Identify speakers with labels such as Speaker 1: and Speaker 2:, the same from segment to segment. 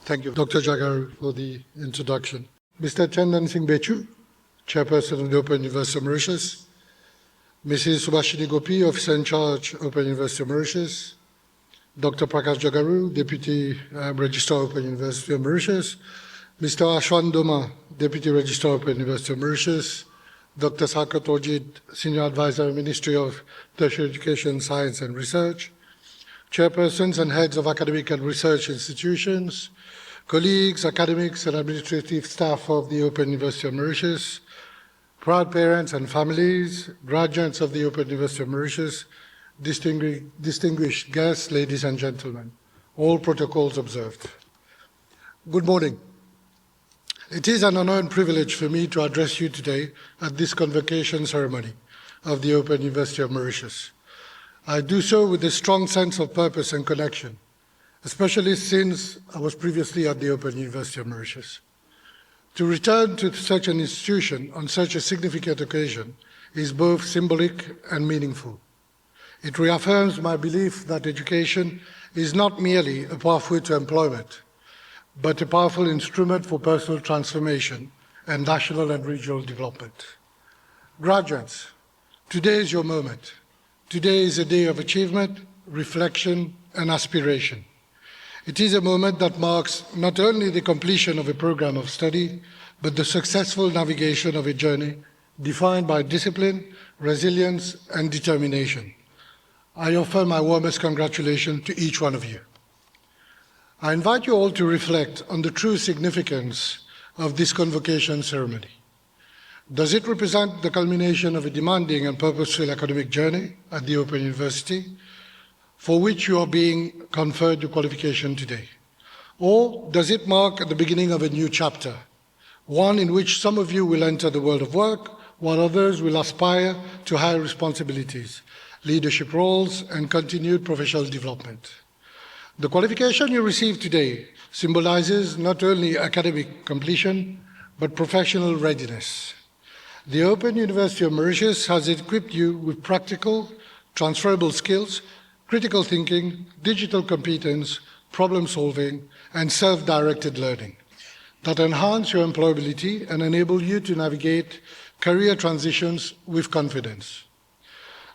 Speaker 1: Thank you, Dr. Jagaru, for the introduction. Mr. Chandan Singh Bechu, Chairperson of the Open University of Mauritius. Mrs. Subhashini Gopi, Officer in Charge, Open University of Mauritius. Dr. Prakash Jagaru, Deputy Registrar, Open University of Mauritius. Mr. Ashwan Doma, Deputy Registrar, Open University of Mauritius. Dr. Sakat Orjid, Senior Advisor, Ministry of Tertiary Education, Science and Research. Chairpersons and heads of academic and research institutions. Colleagues, academics and administrative staff of the Open University of Mauritius. Proud parents and families, graduates of the Open University of Mauritius, distinguished guests, ladies and gentlemen, all protocols observed. Good morning. It is an honor and privilege for me to address you today at this convocation ceremony of the Open University of Mauritius. I do so with a strong sense of purpose and connection, especially since I was previously at the Open University of Mauritius. To return to such an institution on such a significant occasion is both symbolic and meaningful. It reaffirms my belief that education is not merely a pathway to employment, but a powerful instrument for personal transformation and national and regional development. Graduates, today is your moment. Today is a day of achievement, reflection, and aspiration. It is a moment that marks not only the completion of a program of study, but the successful navigation of a journey defined by discipline, resilience, and determination. I offer my warmest congratulations to each one of you. I invite you all to reflect on the true significance of this convocation ceremony. Does it represent the culmination of a demanding and purposeful academic journey at the Open University, for which you are being conferred your qualification today? Or does it mark the beginning of a new chapter, one in which some of you will enter the world of work, while others will aspire to higher responsibilities, leadership roles, and continued professional development? The qualification you receive today symbolizes not only academic completion, but professional readiness. The Open University of Mauritius has equipped you with practical, transferable skills, critical thinking, digital competence, problem solving, and self-directed learning that enhance your employability and enable you to navigate career transitions with confidence.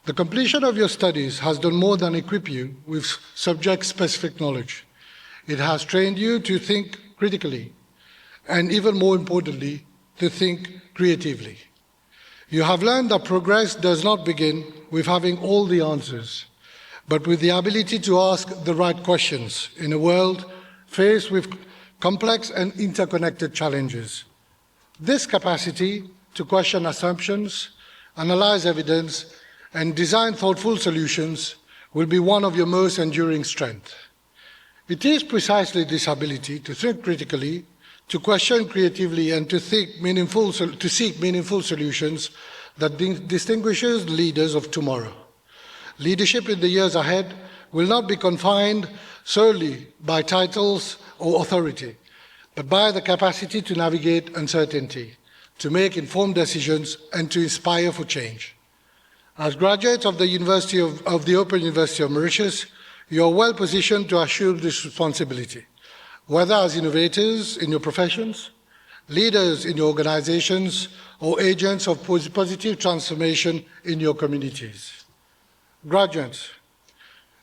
Speaker 1: The completion of your studies has done more than equip you with subject-specific knowledge. It has trained you to think critically, and even more importantly, to think creatively. You have learned that progress does not begin with having all the answers, but with the ability to ask the right questions in a world faced with complex and interconnected challenges. This capacity to question assumptions, analyze evidence, and design thoughtful solutions will be one of your most enduring strengths. It is precisely this ability to think critically, to question creatively, and to seek meaningful solutions that distinguishes leaders of tomorrow. Leadership in the years ahead will not be confined solely by titles or authority, but by the capacity to navigate uncertainty, to make informed decisions, and to inspire for change. As graduates of the Open University of Mauritius, you are well positioned to assume this responsibility, whether as innovators in your professions, leaders in your organizations, or agents of positive transformation in your communities. Graduates,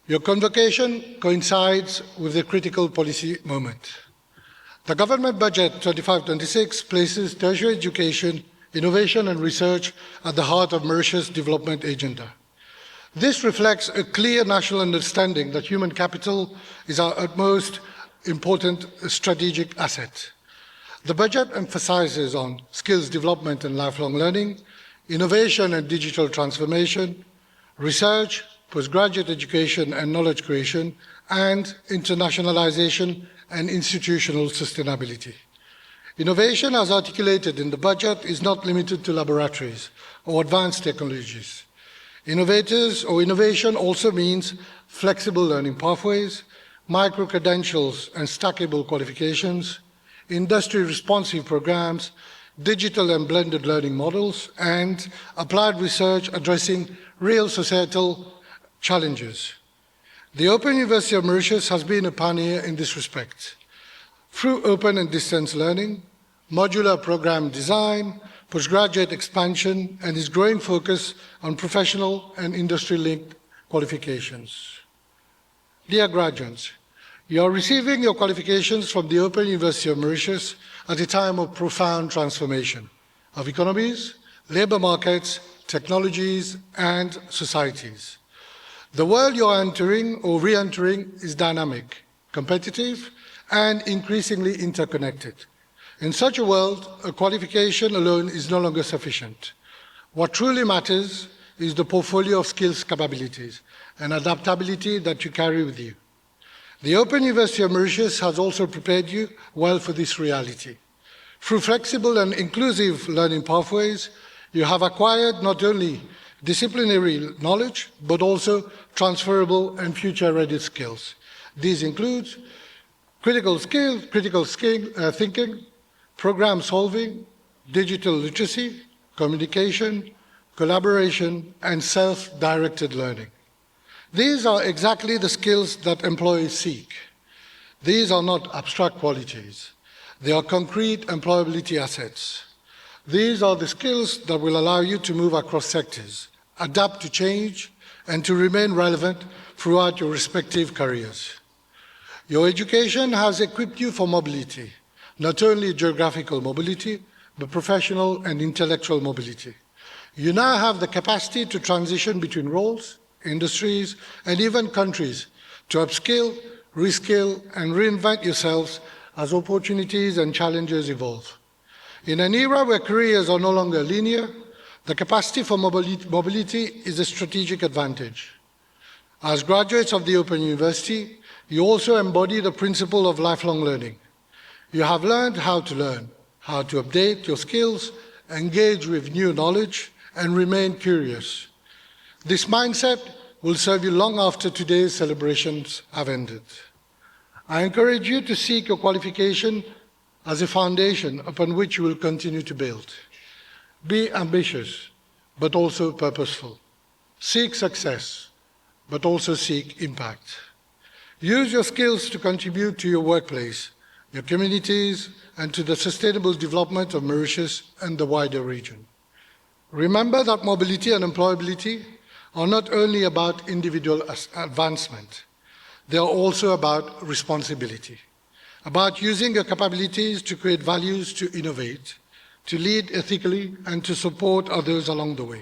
Speaker 1: your convocation coincides with a critical policy moment. The government budget 25-26 places tertiary education, innovation and research at the heart of Mauritius' development agenda. This reflects a clear national understanding that human capital is our utmost important strategic asset. The budget emphasizes on skills development and lifelong learning, innovation and digital transformation, research, postgraduate education and knowledge creation, and internationalization and institutional sustainability. Innovation, as articulated in the budget, is not limited to laboratories or advanced technologies. Innovation also means flexible learning pathways, micro-credentials and stackable qualifications, industry-responsive programs, digital and blended learning models, and applied research addressing real societal challenges. The Open University of Mauritius has been a pioneer in this respect. through open and distance learning, modular program design, postgraduate expansion, and its growing focus on professional and industry-linked qualifications. Dear graduates, you are receiving your qualifications from the Open University of Mauritius at a time of profound transformation of economies, labor markets, technologies, and societies. The world you are entering or re-entering is dynamic, competitive, and increasingly interconnected. In such a world, a qualification alone is no longer sufficient. What truly matters is the portfolio of skills, capabilities, and adaptability that you carry with you. The Open University of Mauritius has also prepared you well for this reality. Through flexible and inclusive learning pathways, you have acquired not only disciplinary knowledge, but also transferable and future-ready skills. These include critical thinking, program solving, digital literacy, communication, collaboration, and self-directed learning. These are exactly the skills that employees seek. These are not abstract qualities. They are concrete employability assets. These are the skills that will allow you to move across sectors, adapt to change, and to remain relevant throughout your respective careers. Your education has equipped you for mobility, not only geographical mobility, but professional and intellectual mobility. You now have the capacity to transition between roles, industries, and even countries to upskill, reskill, and reinvent yourselves as opportunities and challenges evolve. In an era where careers are no longer linear, the capacity for mobility is a strategic advantage. As graduates of the Open University, you also embody the principle of lifelong learning. You have learned how to update your skills, engage with new knowledge, and remain curious. This mindset will serve you long after today's celebrations have ended. I encourage you to seek your qualification as a foundation upon which you will continue to build. Be ambitious, but also purposeful. Seek success, but also seek impact. Use your skills to contribute to your workplace, your communities, and to the sustainable development of Mauritius and the wider region. Remember that mobility and employability are not only about individual advancement, they are also about responsibility, about using your capabilities to create values, to innovate, to lead ethically, and to support others along the way.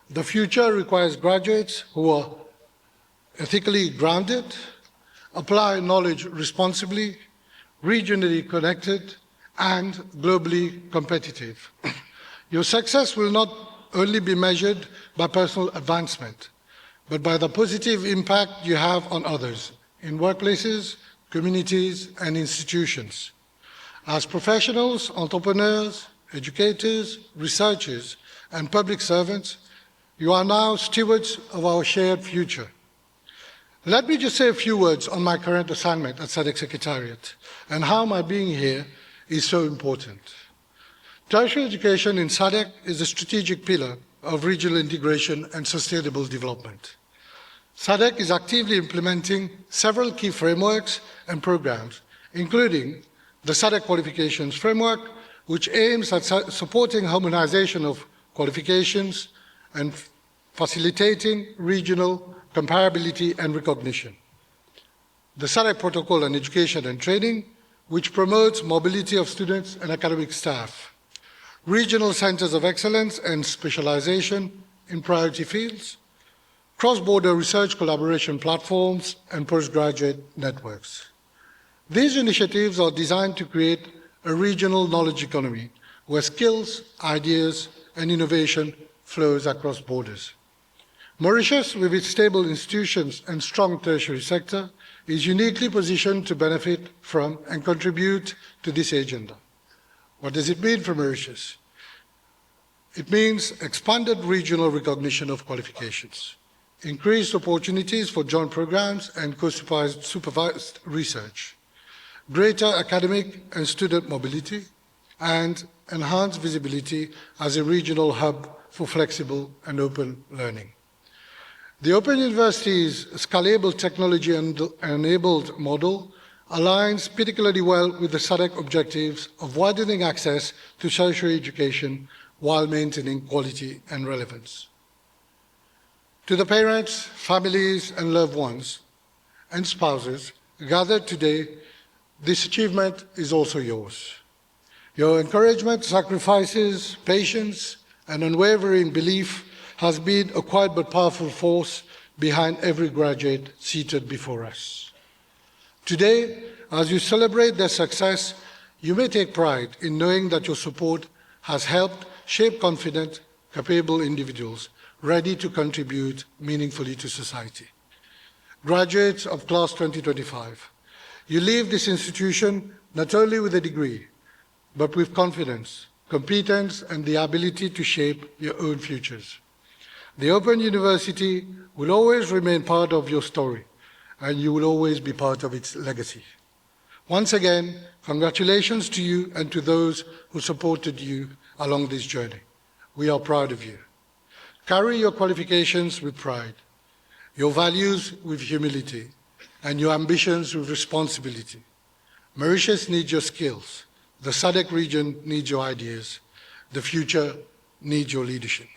Speaker 1: The future requires graduates who are ethically grounded, apply knowledge responsibly, regionally connected, and globally competitive. Your success will not only be measured by personal advancement, but by the positive impact you have on others in workplaces, communities, and institutions. As professionals, entrepreneurs, educators, researchers, and public servants, you are now stewards of our shared future. Let me just say a few words on my current assignment at SADC Secretariat and how my being here is so important. Tertiary education in SADC is a strategic pillar of regional integration and sustainable development. SADC is actively implementing several key frameworks and programs, including the SADC Qualifications Framework, which aims at supporting harmonization of qualifications and facilitating regional comparability and recognition. The SADC Protocol on Education and Training, which promotes mobility of students and academic staff. Regional centers of excellence and specialization in priority fields, cross-border research collaboration platforms, and postgraduate networks. These initiatives are designed to create a regional knowledge economy where skills, ideas, and innovation flows across borders. Mauritius, with its stable institutions and strong tertiary sector, is uniquely positioned to benefit from and contribute to this agenda. What does it mean for Mauritius? It means expanded regional recognition of qualifications, increased opportunities for joint programs and co-supervised research, greater academic and student mobility, and enhanced visibility as a regional hub for flexible and open learning. The Open University's scalable technology-enabled model aligns particularly well with the SADC objectives of widening access to tertiary education while maintaining quality and relevance. To the parents, families, and loved ones, and spouses gathered today, this achievement is also yours. Your encouragement, sacrifices, patience, and unwavering belief has been a quiet but powerful force behind every graduate seated before us. Today, as you celebrate their success, you may take pride in knowing that your support has helped shape confident, capable individuals ready to contribute meaningfully to society. Graduates of Class 2025, you leave this institution not only with a degree, but with confidence, competence, and the ability to shape your own futures. The Open University will always remain part of your story, and you will always be part of its legacy. Once again, congratulations to you and to those who supported you along this journey. We are proud of you. Carry your qualifications with pride, your values with humility, and your ambitions with responsibility. Mauritius needs your skills. The SADC region needs your ideas. The future needs your leadership.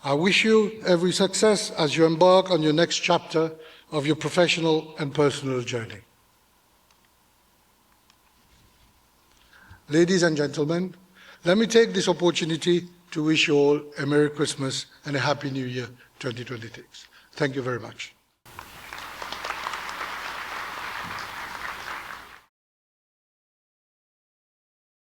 Speaker 1: I wish you every success as you embark on your next chapter of your professional and personal journey. Ladies and gentlemen, let me take this opportunity to wish you all a Merry Christmas and a Happy New Year 2026. Thank you very much.